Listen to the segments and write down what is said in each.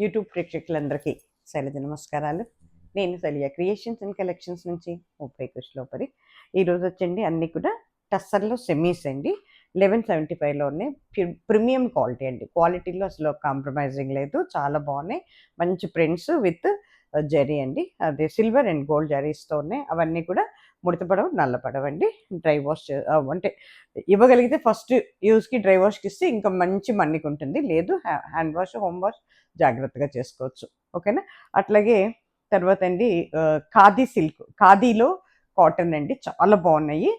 YouTube ప్రేక్షకులందరికీ శైలజ నమస్కారాలు. నేను శైలజ క్రియేషన్స్ అండ్ కలెక్షన్స్ నుంచి 30 కృష్ణలోపరి. ఈరోజు వచ్చండి అన్నీ కూడా టస్సర్లో సెమీస్ అండి. 1175లోనే ప్రీమియం క్వాలిటీ అండి. క్వాలిటీలో అసలు కాంప్రమైజింగ్ లేదు, చాలా బాగున్నాయి. మంచి ప్రింట్స్ విత్ జరీ అండి, అదే సిల్వర్ అండ్ గోల్డ్ జరీస్తో ఉన్నాయి. అవన్నీ కూడా ముడతపడవు, నల్లపడవండి. డ్రై వాష్ అంటే ఇవ్వగలిగితే ఫస్ట్ యూస్కి డ్రై వాష్కి ఇస్తే ఇంకా మంచి మన్నిక ఉంటుంది. లేదు హ్యాండ్ వాష్, హోమ్ వాష్ జాగ్రత్తగా చేసుకోవచ్చు. ఓకేనా. అట్లాగే తర్వాత అండి ఖాదీ సిల్క్, ఖాదీలో కాటన్ అండి, చాలా బాగున్నాయి.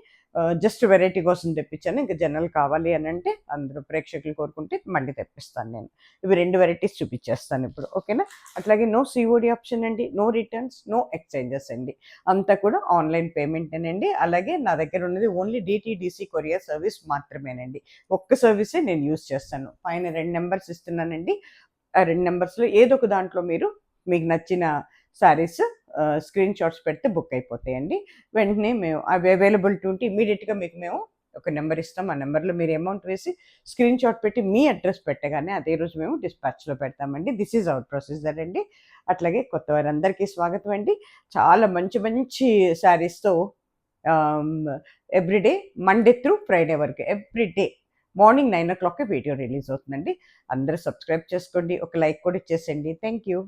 జస్ట్ వెరైటీ కోసం తెప్పించాను. ఇంకా జనరల్ కావాలి అని అంటే అందరూ ప్రేక్షకులు కోరుకుంటే మళ్ళీ తెప్పిస్తాను నేను. ఇవి 2 వెరైటీస్ చూపించేస్తాను ఇప్పుడు. ఓకేనా. అట్లాగే నో సిఓడి ఆప్షన్ అండి, నో రిటర్న్స్, నో ఎక్స్చేంజెస్ అండి. అంతా కూడా ఆన్లైన్ పేమెంటేనండి. అలాగే నా దగ్గర ఉన్నది ఓన్లీ డిటిడిసి కొరియర్ సర్వీస్ మాత్రమేనండి. ఒక్క సర్వీసే నేను యూజ్ చేస్తాను. పైన 2 నెంబర్స్ ఇస్తున్నానండి. ఆ 2 నెంబర్స్లో ఏదో ఒక దాంట్లో మీకు నచ్చిన శారీస్ స్క్రీన్ షాట్స్ పెడితే బుక్ అయిపోతాయండి. వెంటనే మేము అవి అవైలబిలిటీ ఉంటే ఇమీడియట్గా మేము ఒక నెంబర్ ఇస్తాం. ఆ నెంబర్లో మీరు అమౌంట్ వేసి స్క్రీన్ షాట్ పెట్టి మీ అడ్రస్ పెట్టగానే అదే రోజు మేము డిస్పాచ్లో పెడతామండి. దిస్ ఈజ్ అవర్ ప్రొసీజర్ అండి. అట్లాగే కొత్త వారందరికీ స్వాగతం అండి. చాలా మంచి మంచి శారీస్తో ఎవ్రీడే మండే త్రూ ఫ్రైడే వరకు everyday morning 9 o'clock video release అవుతుందండి. అందరూ సబ్స్క్రైబ్ చేసుకోండి, ఒక లైక్ కూడా ఇచ్చేసండి. Thank you.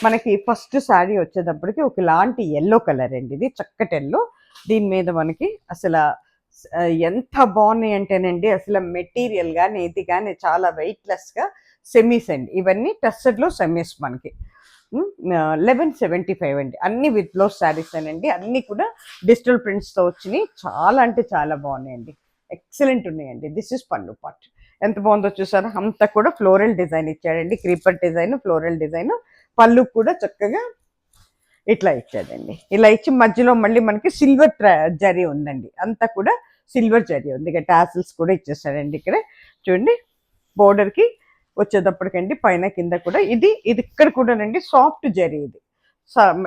మనకి ఫస్ట్ శారీ వచ్చేటప్పటికి ఒకలాంటి ఎల్లో కలర్ అండి, ఇది చక్కటి ఎల్లో. దీని మీద మనకి అసలు ఎంత బాగున్నాయి అంటేనండి, అసలు మెటీరియల్ కానీ ఇది కానీ చాలా వెయిట్లెస్గా సెమీస్ అండి. ఇవన్నీ టస్సర్లో సెమీస్ మనకి 1175 అండి. అన్ని విత్ బ్లౌజ్ శారీస్ అండి. అన్నీ కూడా డిజిటల్ ప్రింట్స్తో వచ్చినాయి. చాలా అంటే చాలా బాగున్నాయండి, ఎక్సలెంట్ ఉన్నాయండి. దిస్ ఇస్ పళ్ళు పార్ట్. ఎంత బాగుందో చూసారా. అంతా కూడా ఫ్లోరల్ డిజైన్ ఇచ్చాడండి, క్రీపర్ డిజైన్, ఫ్లోరల్ డిజైన్. పళ్ళు కూడా చక్కగా ఇట్లా ఇచ్చాడండి. ఇలా ఇచ్చి మధ్యలో మళ్ళీ మనకి సిల్వర్ జరీ ఉందండి. అంతా కూడా సిల్వర్ జరీ ఉంది. ఇక టాసిల్స్ కూడా ఇచ్చేసాడండి. ఇక్కడ చూడండి, బోర్డర్కి వచ్చేటప్పటికండి పైన కింద కూడా ఇది ఇక్కడ కూడానండి సాఫ్ట్ జరీ.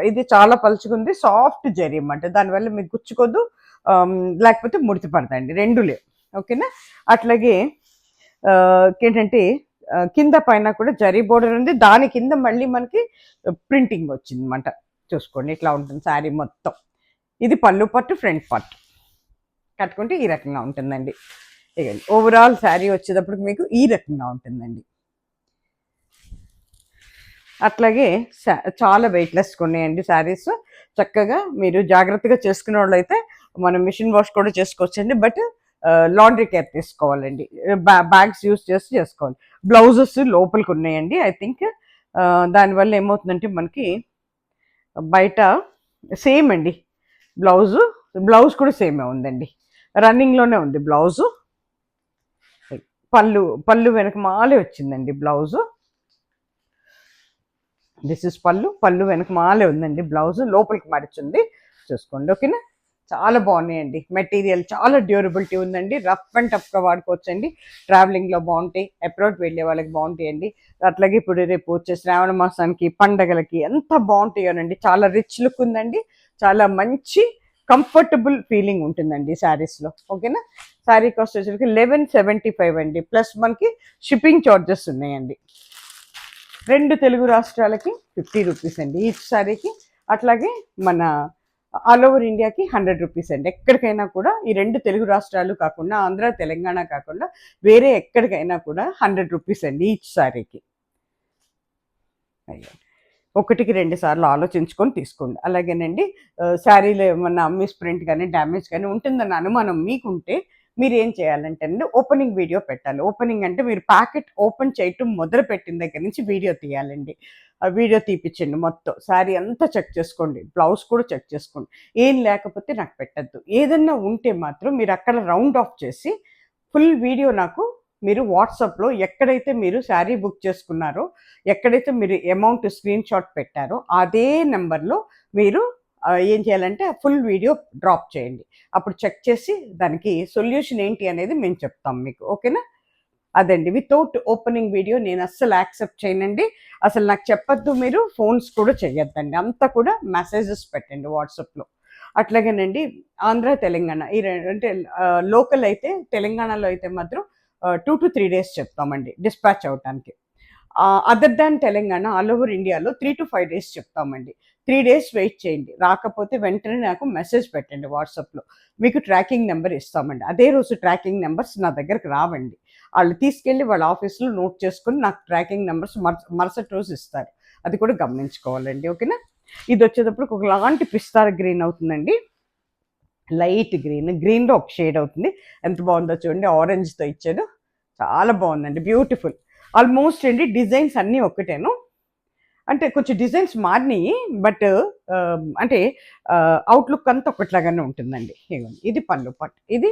ఇది చాలా పలుచుకుంది, సాఫ్ట్ జరీ అన్నమాట. దానివల్ల మీకు గుచ్చుకోదు, లేకపోతే ముడితి పడతాయండి, రెండు లేవు. ఓకేనా. అట్లాగే ఏంటంటే కింద పైన కూడా జరీ బోర్డర్ ఉంది. దాని కింద మళ్ళీ మనకి ప్రింటింగ్ వచ్చింది అనమాట. చూసుకోండి, ఇట్లా ఉంటుంది శారీ మొత్తం. ఇది పళ్ళు పట్టు, ఫ్రంట్ పార్ట్ కట్టుకుంటే ఈ రకంగా ఉంటుందండి. ఇక ఓవరాల్ శారీ వచ్చేటప్పుడు మీకు ఈ రకంగా ఉంటుందండి. అట్లాగే చాలా వెయిట్లెస్గా ఉన్నాయండి శారీస్. చక్కగా మీరు జాగ్రత్తగా చేసుకునే వాళ్ళు అయితే మనం మిషన్ వాష్ కూడా చేసుకోవచ్చండి. బట్ లాండ్రీ కేర్ తీసుకోవాలండి, బ్యాగ్స్ యూస్ చేసి చేసుకోవాలి. బ్లౌజెస్ లోపలికి ఉన్నాయండి. ఐ థింక్ దానివల్ల ఏమవుతుందంటే మనకి బయట సేమ్ అండి, బ్లౌజ్ కూడా సేమే ఉందండి, రన్నింగ్లోనే ఉంది బ్లౌజు. పళ్ళు వెనక మాలే వచ్చిందండి బ్లౌజు. దిస్ ఇస్ పళ్ళు వెనక మాలే ఉందండి, బ్లౌజ్ లోపలికి మరిచింది. చూసుకోండి. ఓకేనా. చాలా బాగున్నాయండి. మెటీరియల్ చాలా డ్యూరబిలిటీ ఉందండి. రఫ్ అండ్ టఫ్గా వాడుకోవచ్చండి. ట్రావెలింగ్లో బాగుంటాయి, అబ్రాడ్ వెళ్ళే వాళ్ళకి బాగుంటాయండి. అట్లాగే ఇప్పుడు రేపు వచ్చే శ్రావణ మాసానికి, పండగలకి ఎంత బాగుంటాయోనండి. చాలా రిచ్ లుక్ ఉందండి, చాలా మంచి కంఫర్టబుల్ ఫీలింగ్ ఉంటుందండి శారీస్లో. ఓకేనా. శారీ కాస్ట్ వచ్చేసరికి 1175 అండి. ప్లస్ మనకి షిప్పింగ్ ఛార్జెస్ ఉన్నాయండి. 2 తెలుగు రాష్ట్రాలకి 50 రూపీస్ అండి ఈచ్ శారీకి. అట్లాగే మన ఆల్ ఓవర్ ఇండియాకి 100 రూపీస్ అండి. ఎక్కడికైనా కూడా ఈ 2 తెలుగు రాష్ట్రాలు కాకుండా, ఆంధ్ర తెలంగాణ కాకుండా వేరే ఎక్కడికైనా కూడా 100 రూపీస్ అండి ఈచ్ శారీకి. ఒకటికి 2 సార్లు ఆలోచించుకొని తీసుకోండి. అలాగేనండి శారీలో ఏమన్నా మిస్ ప్రింట్ కానీ డ్యామేజ్ కానీ ఉంటుందన్న అనుమానం మీకుంటే మీరు ఏం చేయాలంటే అండి, ఓపెనింగ్ వీడియో పెట్టాలి. ఓపెనింగ్ అంటే మీరు ప్యాకెట్ ఓపెన్ చేయటం మొదలు పెట్టిన దగ్గర నుంచి వీడియో తీయాలండి. ఆ వీడియో తీపిచ్చండి. మొత్తం శారీ అంతా చెక్ చేసుకోండి, బ్లౌజ్ కూడా చెక్ చేసుకోండి. ఏం లేకపోతే నాకు పెట్టద్దు. ఏదన్నా ఉంటే మాత్రం మీరు అక్కడ రౌండ్ ఆఫ్ చేసి ఫుల్ వీడియో నాకు మీరు వాట్సాప్లో ఎక్కడైతే మీరు శారీ బుక్ చేసుకున్నారో, ఎక్కడైతే మీరు అమౌంట్ స్క్రీన్ షాట్ పెట్టారో అదే నెంబర్లో మీరు ఏం చేయాలంటే ఫుల్ వీడియో డ్రాప్ చేయండి. అప్పుడు చెక్ చేసి దానికి సొల్యూషన్ ఏంటి అనేది మేము చెప్తాం మీకు. ఓకేనా. అదండి, వితౌట్ ఓపెనింగ్ వీడియో నేను అస్సలు యాక్సెప్ట్ చేయనండి. అసలు నాకు చెప్పొద్దు, మీరు ఫోన్స్ కూడా చేయొద్దండి. అంతా కూడా మెసేజెస్ పెట్టండి వాట్సాప్లో. అట్లాగేనండి ఆంధ్ర తెలంగాణ ఈ అంటే లోకల్ అయితే, తెలంగాణలో అయితే మాత్రం 2 to 3 days చెప్తామండి డిస్పాచ్ అవటానికి. Other than Telangana all over ఇండియాలో 3 to 5 days చెప్తామండి. 3 days వెయిట్ చేయండి. రాకపోతే వెంటనే నాకు మెసేజ్ పెట్టండి వాట్సాప్లో. మీకు ట్రాకింగ్ నెంబర్ ఇస్తామండి. అదే రోజు ట్రాకింగ్ నెంబర్స్ నా దగ్గరకు రావండి. వాళ్ళు తీసుకెళ్ళి వాళ్ళ ఆఫీస్లో నోట్ చేసుకుని నాకు ట్రాకింగ్ నెంబర్స్ మరుసటి రోజు ఇస్తారు. అది కూడా గమనించుకోవాలండి. ఓకేనా. ఇది వచ్చేటప్పుడు ఒకలాంటి పిస్తా గ్రీన్ అవుతుందండి. లైట్ గ్రీన్లో ఒక షేడ్ అవుతుంది. ఎంత బాగుందో చూడండి. ఆరెంజ్తో ఇచ్చాడు. చాలా బాగుందండి. బ్యూటిఫుల్. ఆల్మోస్ట్ అండి డిజైన్స్ అన్నీ ఒక్కటేను. అంటే కొంచెం డిజైన్స్ మారినాయి. బట్ అంటే అవుట్లుక్ అంతా ఒకట్లాగానే ఉంటుందండి. ఇది పళ్ళు పార్ట్, ఇది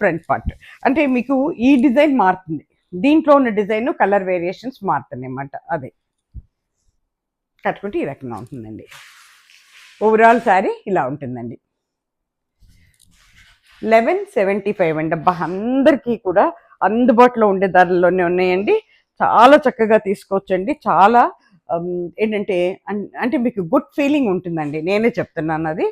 ఫ్రంట్ పార్ట్. అంటే మీకు ఈ డిజైన్ మారుతుంది. దీంట్లో ఉన్న డిజైన్ కలర్ వేరియేషన్స్ మారుతున్నాయి అన్నమాట. అదే కట్టుకుంటే ఈ రకంగా ఉంటుందండి. ఓవరాల్ శారీ ఇలా ఉంటుందండి. 1175 అండి. అబ్బా, అందరికీ కూడా అందుబాటులో ఉండే ధరల్లోనే ఉన్నాయండి. చాలా చక్కగా తీసుకోవచ్చండి. చాలా ఏంటంటే అంటే మీకు గుడ్ ఫీలింగ్ ఉంటుందండి. నేనే చెప్తున్నాను. అది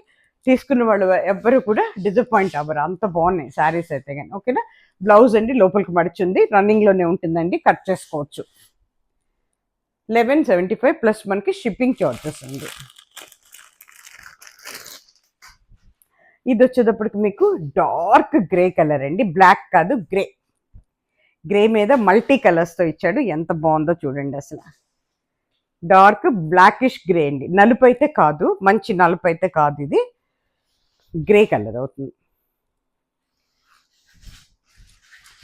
తీసుకున్న వాళ్ళు ఎవ్వరు కూడా డిసప్పాయింట్ అవ్వరు. అంత బాగున్నాయి శారీస్ అయితే కానీ. ఓకేనా. బ్లౌజ్ అండి లోపలికి మడిచింది. రన్నింగ్లోనే ఉంటుందండి. కట్ చేసుకోవచ్చు. 1175 ప్లస్ మనకి షిప్పింగ్ చార్జెస్ అండి. ఇది వచ్చేటప్పటికి మీకు డార్క్ గ్రే కలర్ అండి. బ్లాక్ కాదు, గ్రే మీద మల్టీ కలర్స్తో ఇచ్చాడు. ఎంత బాగుందో చూడండి అసలు. డార్క్ బ్లాకిష్ గ్రే అండి. నలుపు అయితే కాదు, మంచి నలుపు అయితే కాదు, ఇది గ్రే కలర్ అవుతుంది.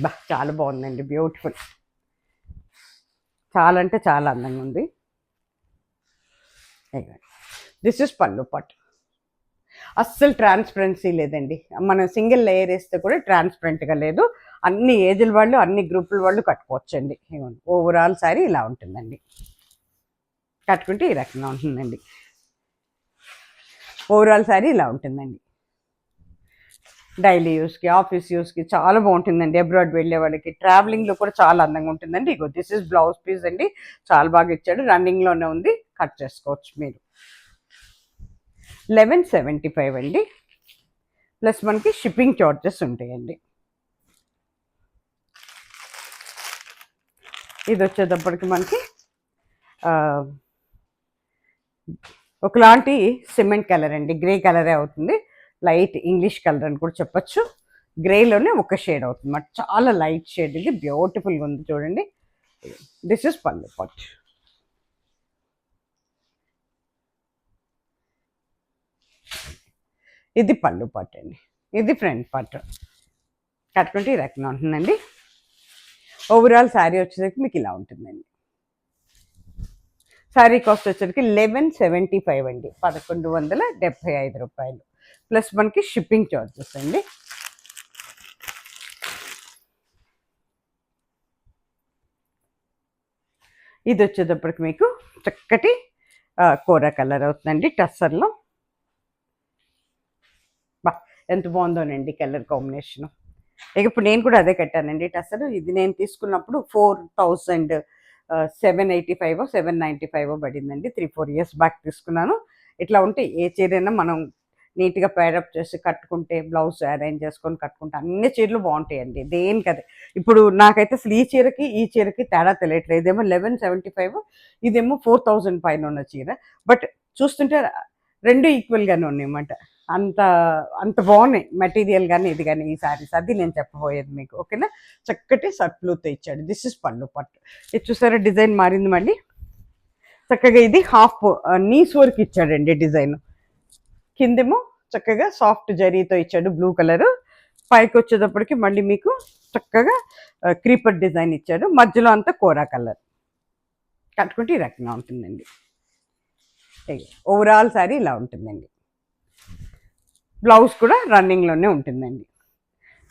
బా, చాలా బాగుందండి. బ్యూటిఫుల్. చాలా అంటే చాలా అందంగా ఉంది. దిస్ ఇస్ పళ్ళు పార్ట్. అస్సలు ట్రాన్స్పరెన్సీ లేదండి. మనం సింగిల్ లేయర్ వేస్తే కూడా ట్రాన్స్పరెంట్గా లేదు. అన్ని ఏజ్ల వాళ్ళు, అన్ని గ్రూపుల వాళ్ళు కట్టుకోవచ్చండి. ఓవరాల్ శారీ ఇలా ఉంటుందండి. కట్టుకుంటే ఈ రకంగా ఉంటుందండి. ఓవరాల్ శారీ ఇలా ఉంటుందండి. డైలీ యూస్కి, ఆఫీస్ యూస్కి చాలా బాగుంటుందండి. అబ్రాడ్ వెళ్ళే వాళ్ళకి, ట్రావెలింగ్లో కూడా చాలా అందంగా ఉంటుందండి. ఇగో దిస్ ఇస్ బ్లౌజ్ పీస్ అండి. చాలా బాగా ఇచ్చాడు. రన్నింగ్లోనే ఉంది. కట్ చేసుకోవచ్చు మీరు. 1175 అండి. ప్లస్ మనకి షిప్పింగ్ చార్జెస్ ఉంటాయండి. ఇది వచ్చేటప్పటికి మనకి ఒకలాంటి సిమెంట్ కలర్ అండి. గ్రే కలరే అవుతుంది. లైట్ ఇంగ్లీష్ కలర్ అని కూడా చెప్పచ్చు. గ్రేలోనే ఒక షేడ్ అవుతుంది అన్నమాట. చాలా లైట్ షేడ్. ఇది బ్యూటిఫుల్గా ఉంది చూడండి. దిస్ ఇస్ పళ్ళు పార్ట్. ఇది పళ్ళు పార్ట్ అండి. ఇది ఫ్రంట్ పార్ట్. కట్టుకుంటే ఈ రకంగా ఉంటుందండి. ఓవరాల్ శారీ వచ్చేసరికి మీకు ఇలా ఉంటుందండి. శారీ కాస్ట్ వచ్చేసరికి 1175 అండి. 1175 రూపాయలు. ప్లస్ మనకి షిప్పింగ్ చార్జెస్ అండి. ఇది వచ్చేటప్పటికి మీకు చక్కటి కోరా కలర్ అవుతుందండి టస్సర్లో. బా, ఎంత బాగుందోనండి కలర్ కాంబినేషను. ఇక ఇప్పుడు నేను కూడా అదే కట్టానండి టస్సర్. ఇది నేను తీసుకున్నప్పుడు 4785 795 పడిందండి. 3-4 years బ్యాక్ తీసుకున్నాను. ఇట్లా ఉంటే ఏ చీరైనా మనం నీట్గా పేరప్ చేసి కట్టుకుంటే, బ్లౌజ్ అరేంజ్ చేసుకొని కట్టుకుంటే అన్ని చీరలు బాగుంటాయండి. దేనికదే. ఇప్పుడు నాకైతే అసలు ఈ చీరకి ఈ చీరకి తేడా తెలియట్లేదు. ఇదేమో 1175, ఇదేమో 4000 పైన ఉన్న చీర. బట్ చూస్తుంటే రెండు ఈక్వల్గానే ఉన్నాయన్నమాట. అంత అంత బాగున్నాయి మెటీరియల్ కానీ ఇది కానీ ఈ శారీస్. అది నేను చెప్పబోయేది మీకు. ఓకేనా. చక్కటి సర్ప్లూతో ఇచ్చాడు. దిస్ ఇస్ పళ్ళు పట్టు. ఇది చూసారా, డిజైన్ మారింది మళ్ళీ. చక్కగా ఇది హాఫ్ నీస్ వర్క్ ఇచ్చాడండి డిజైన్. కిందేమో చక్కగా సాఫ్ట్ జరీతో ఇచ్చాడు బ్లూ కలర్. పైకి వచ్చేటప్పటికి మళ్ళీ మీకు చక్కగా క్రీపర్ డిజైన్ ఇచ్చాడు. మధ్యలో అంతా కోరా కలర్. కట్టుకుంటే ఈ రకంగా ఉంటుందండి. ఓవరాల్ శారీ ఇలా ఉంటుందండి. బ్లౌజ్ కూడా రన్నింగ్లోనే ఉంటుందండి.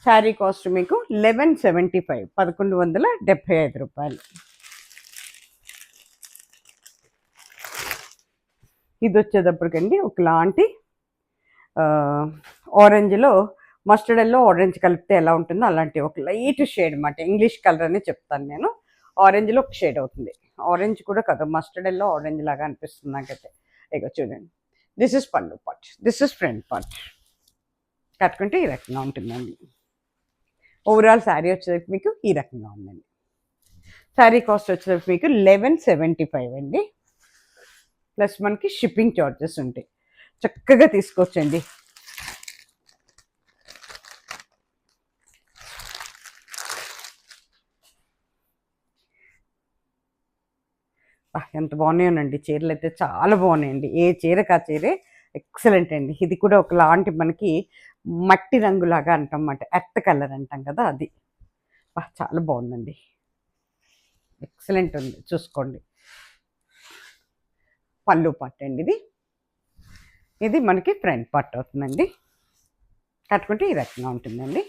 శారీ కాస్ట్ మీకు 1175 1175 రూపాయలు. ఇది వచ్చేటప్పటికండి ఒకలాంటి ఆరెంజ్లో మస్టర్డ్ ఎల్లో ఆరెంజ్ కలిపితే ఎలా ఉంటుందో అలాంటి ఒక లైట్ షేడ్ అన్నమాట. ఇంగ్లీష్ కలర్ అని చెప్తాను నేను. ఆరెంజ్లో ఒక షేడ్ అవుతుంది. ఆరెంజ్ కూడా కదా, మస్టర్డ్ ఎల్లో ఆరెంజ్ లాగా అనిపిస్తుంది నాకైతే. ఇక చూడండి, దిస్ ఇస్ పళ్ళు part, this is front part. కట్టుకుంటే ఈ రకంగా ఉంటుందండి. ఓవరాల్ శారీ వచ్చేసరికి మీకు ఈ రకంగా ఉందండి. శారీ కాస్ట్ వచ్చేసరికి మీకు 1175 అండి. ప్లస్ మనకి షిప్పింగ్ చార్జెస్ ఉంటాయి. చక్కగా తీసుకోవచ్చండి. ఎంత బాగున్నాయోనండి చీరలు అయితే, చాలా బాగున్నాయండి. ఏ చీరకు ఆ చీరే ఎక్సలెంట్ అండి. ఇది కూడా ఒకలాంటి మనకి మట్టి రంగులాగా అంటాం అన్నమాట, ఎర్త్ కలర్ అంటాం కదా అది. చాలా బాగుందండి, ఎక్సలెంట్ ఉంది. చూసుకోండి, పళ్ళు పార్ట్ అండి ఇది. ఇది మనకి ఫ్రంట్ పార్ట్ అవుతుందండి. కట్టుకుంటే ఈ రకంగా ఉంటుందండి.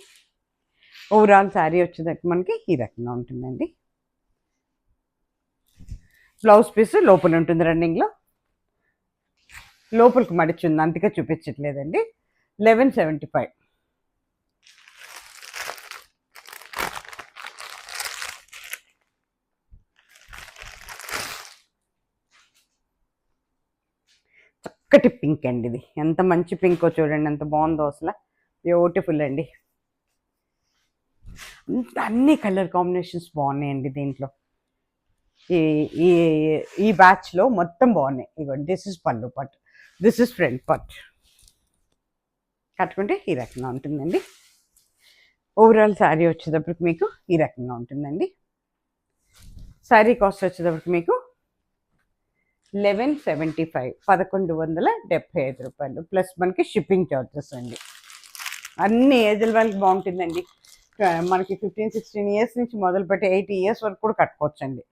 ఓవరాల్ శారీ వచ్చేసరికి మనకి ఈ రకంగా ఉంటుందండి. బ్లౌజ్ పీస్ లోపల ఉంటుంది రన్నింగ్లో, లోపలికి మడిచింది అందుకే చూపించట్లేదండి. 1175. చక్కటి పింక్ అండి ఇది. ఎంత మంచి పింకో చూడండి, ఎంత బాగుందో అసలు. బ్యూటిఫుల్ అండి. అన్ని కలర్ కాంబినేషన్స్ బాగున్నాయండి దీంట్లో. ఈ ఈ ఈ బ్యాచ్లో మొత్తం బాగున్నాయి. ఇవ్వండి, దిస్ ఇస్ పళ్ళు పట్, దిస్ ఇస్ ఫ్రంట్ పట్. కట్టుకుంటే ఈ రకంగా ఉంటుందండి. ఓవరాల్ శారీ వచ్చేటప్పటికి మీకు ఈ రకంగా ఉంటుందండి. శారీ కాస్ట్ వచ్చేటప్పటికి మీకు 1175, 1175 రూపాయలు. ప్లస్ మనకి షిప్పింగ్ చార్జెస్ అండి. అన్ని ఏజ్ల వాళ్ళకి బాగుంటుందండి. మనకి 15-16 ఇయర్స్ నుంచి మొదలుపెట్టి 80 ఇయర్స్ వరకు కూడా కట్టుకోవచ్చండి.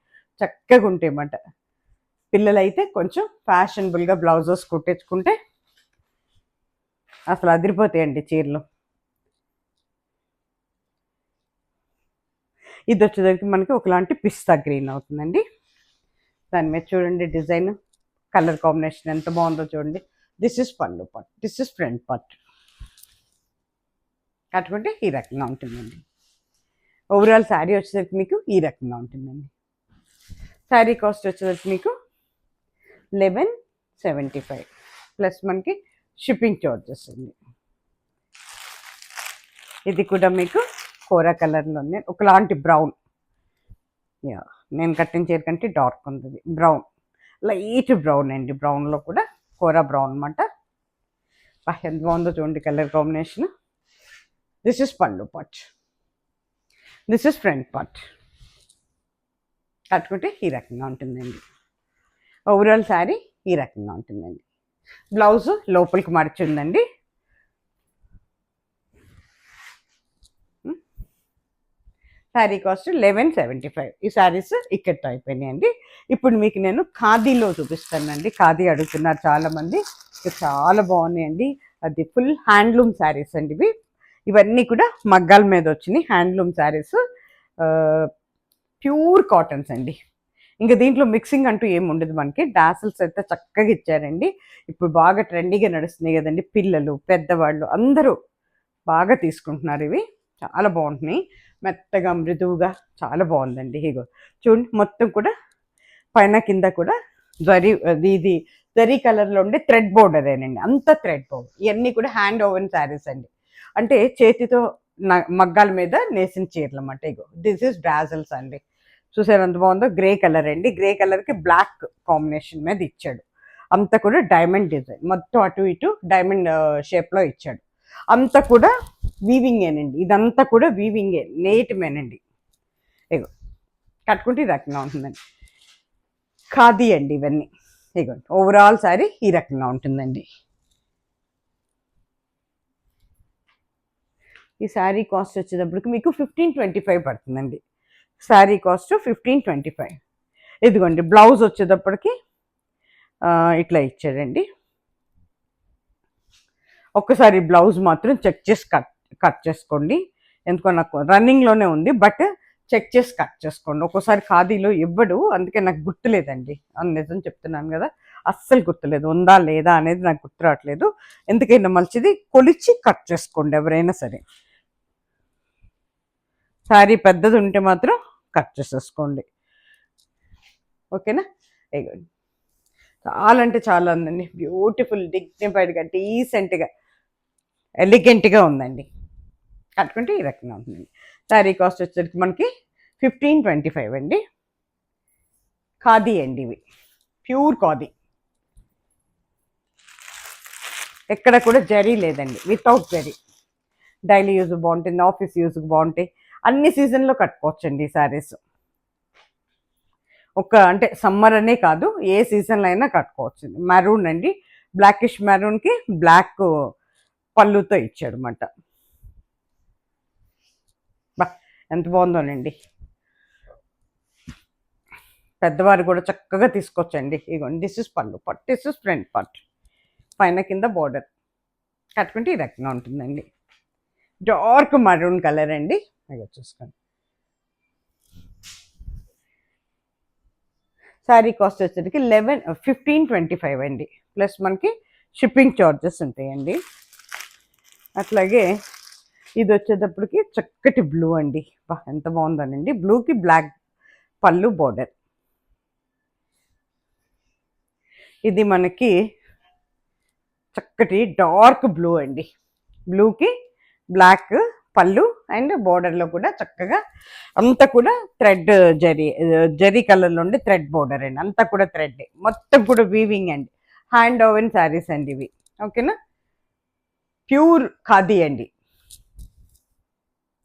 చక్కగా ఉంటాయన్నమాట. పిల్లలైతే కొంచెం ఫ్యాషనబుల్గా బ్లౌజెస్ కుట్టించుకుంటే అసలు అదిరిపోతాయండి చీరలు. ఇది వచ్చేసరికి మనకి ఒకలాంటి పిస్తా గ్రీన్ అవుతుందండి. దాని మీద చూడండి డిజైన్, కలర్ కాంబినేషన్ ఎంత బాగుందో చూడండి. దిస్ ఇస్ పళ్ళు పట్, దిస్ ఇస్ ఫ్రంట్ పట్. కట్టుకుంటే ఈ రకంగా ఉంటుందండి. ఓవరాల్ శారీ వచ్చేసరికి మీకు ఈ రకంగా ఉంటుందండి. శారీ కాస్ట్ వచ్చేసరికి మీకు 1175 ప్లస్ మనకి షిప్పింగ్ చార్జెస్ అండి. ఇది కూడా మీకు కోరా కలర్లోనే ఒకలాంటి బ్రౌన్. నేను కట్టిన చీర కంటే డార్క్ ఉంది, బ్రౌన్, లైట్ బ్రౌన్ అండి. బ్రౌన్లో కూడా కోరా బ్రౌన్ అనమాట. ఎంత బాగుందో చూడండి colour combination. This is pallu part, this is front part. కట్టుకుంటే ఈ రకంగా ఉంటుందండి. ఓవరాల్ శారీ ఈ రకంగా ఉంటుందండి. బ్లౌజ్ లోపలికి మడిచిందండి. శారీ కాస్ట్ 1175. ఈ శారీస్ ఇక్కడితో అయిపోయినాయండి. ఇప్పుడు మీకు నేను ఖాదీలో చూపిస్తానండి. ఖాదీ అడుగుతున్నారు చాలామంది, చాలా బాగున్నాయండి. అది ఫుల్ హ్యాండ్లూమ్ శారీస్ అండి ఇవి. ఇవన్నీ కూడా మగ్గాల మీద వచ్చినాయి హ్యాండ్లూమ్ శారీస్, ప్యూర్ కాటన్స్ అండి. ఇంకా దీంట్లో మిక్సింగ్ అంటూ ఏమి ఉండదు మనకి. డాసిల్స్ అయితే చక్కగా ఇచ్చారండి. ఇప్పుడు బాగా ట్రెండీగా నడుస్తున్నాయి కదండి, పిల్లలు పెద్దవాళ్ళు అందరూ బాగా తీసుకుంటున్నారు. ఇవి చాలా బాగుంటున్నాయి, మెత్తగా మృదువుగా చాలా బాగుందండి. ఇగో చూడండి, మొత్తం కూడా పైన కింద కూడా ఇది జరీ కలర్లో ఉండే థ్రెడ్ బోర్డరేనండి, అంత థ్రెడ్ బోర్డర్. ఇవన్నీ కూడా హ్యాండ్ ఓవెన్ శారీస్ అండి, అంటే చేతితో మగ్గాల మీద నేసిన చీరలు అన్నమాట. ఇగో దిస్ ఇస్ డాజల్స్ అండి. చూసారు ఎంత బాగుందో, గ్రే కలర్ అండి. గ్రే కలర్కి బ్లాక్ కాంబినేషన్ మీద ఇచ్చాడు. అంతా కూడా డైమండ్ డిజైన్, మొత్తం అటు ఇటు డైమండ్ షేప్లో ఇచ్చాడు. అంతా కూడా వీవింగేనండి, ఇదంతా కూడా వీవింగే, నేటిమేనండి. ఇగో కట్టుకుంటే ఈ రకంగా ఉంటుందండి. ఖాదీ అండి ఇవన్నీ. ఇగో ఓవరాల్ శారీ ఈ రకంగా ఉంటుందండి. ఈ శారీ కాస్ట్ వచ్చేటప్పటికి మీకు 1525 పడుతుందండి. శారీ కాస్ట్ 1525. ఇదిగోండి బ్లౌజ్ వచ్చేటప్పటికి ఇట్లా ఇచ్చాడండి. ఒక్కసారి బ్లౌజ్ మాత్రం చెక్ చేసి కట్ చేసుకోండి. ఎందుకో నాకు రన్నింగ్లోనే ఉంది, బట్ చెక్ చేసి కట్ చేసుకోండి. ఒక్కోసారి ఖాదీలో ఇవ్వడు, అందుకే నాకు గుర్తులేదండి. నిజం చెప్తున్నాను కదా, అస్సలు గుర్తులేదు, ఉందా లేదా అనేది నాకు గుర్తు రావట్లేదు. ఎందుకైనా మంచిది కొలిచి కట్ చేసుకోండి ఎవరైనా సరే. శారీ పెద్దది ఉంటే మాత్రం కట్ చేసేసుకోండి, ఓకేనా. చాలా అంటే చాలా ఉందండి, బ్యూటిఫుల్, డిగ్నిఫైడ్గా, డీసెంట్గా, ఎలిగెంట్గా ఉందండి. కట్టుకుంటే ఈ రకంగా ఉంటుందండి. శారీ కాస్ట్ వచ్చేసరికి మనకి 1525 అండి. ఖాదీ అండి, ఇవి ప్యూర్ ఖాదీ, ఎక్కడ కూడా జరీ లేదండి, వితౌట్ జరీ. డైలీ యూజ్ బాగుంటుంది, ఆఫీస్ యూజ్కి బాగుంటాయి, అన్ని సీజన్లో కట్టుకోవచ్చండి ఈ శారీస్. అంటే సమ్మర్ అనే కాదు, ఏ సీజన్లో అయినా కట్టుకోవచ్చు. మెరూన్ అండి, బ్లాకిష్ మెరూన్కి బ్లాక్ పళ్ళుతో ఇచ్చాడు అనమాట. బా ఎంత బాగుందోనండి, పెద్దవారు కూడా చక్కగా తీసుకోవచ్చండి. ఇగోండి, దిస్ ఇస్ పళ్ళు part, this is front part, పైన కింద బోర్డర్ కట్టుకుంటే ఈ రకంగా ఉంటుందండి. డార్క్ మరూన్ కలర్ అండి, అయ్యో చూసుకోండి. శారీ కాస్ట్ వచ్చేసరికి 1525 అండి, ప్లస్ మనకి షిప్పింగ్ చార్జెస్ ఉంటాయండి. అట్లాగే ఇది వచ్చేటప్పటికి చక్కటి బ్లూ అండి, ఎంత బాగుందనండి, బ్లూకి బ్లాక్ పళ్ళు బోర్డర్. ఇది మనకి చక్కటి డార్క్ బ్లూ అండి, బ్లూకి బ్లాక్ పళ్ళు అండ్ బోర్డర్లో కూడా చక్కగా అంతా కూడా థ్రెడ్ జరీ కలర్లో ఉండి థ్రెడ్ బోర్డర్ అండి, అంతా కూడా థ్రెడ్, మొత్తం కూడా వీవింగ్ అండి, హ్యాండ్ ఓవెన్ శారీస్ అండి ఇవి. ఓకేనా, ప్యూర్ ఖాదీ అండి,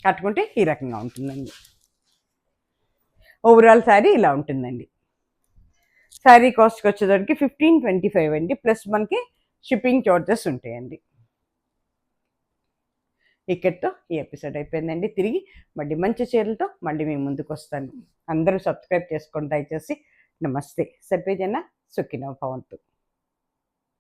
కట్టుకుంటే ఈ రకంగా ఉంటుందండి. ఓవరాల్ శారీ ఇలా ఉంటుందండి. శారీ కాస్ట్కి వచ్చేసరికి 1525 అండి, ప్లస్ మనకి షిప్పింగ్ చార్జెస్ ఉంటాయండి. ఇక్కడితో ఈ ఎపిసోడ్ అయిపోయిందండి. తిరిగి మళ్ళీ మంచి చీరలతో మళ్ళీ మేము ముందుకు వస్తాను. అందరూ సబ్స్క్రైబ్ చేసుకోండి దయచేసి. నమస్తే. సర్వే జన సుఖినో భవంతు.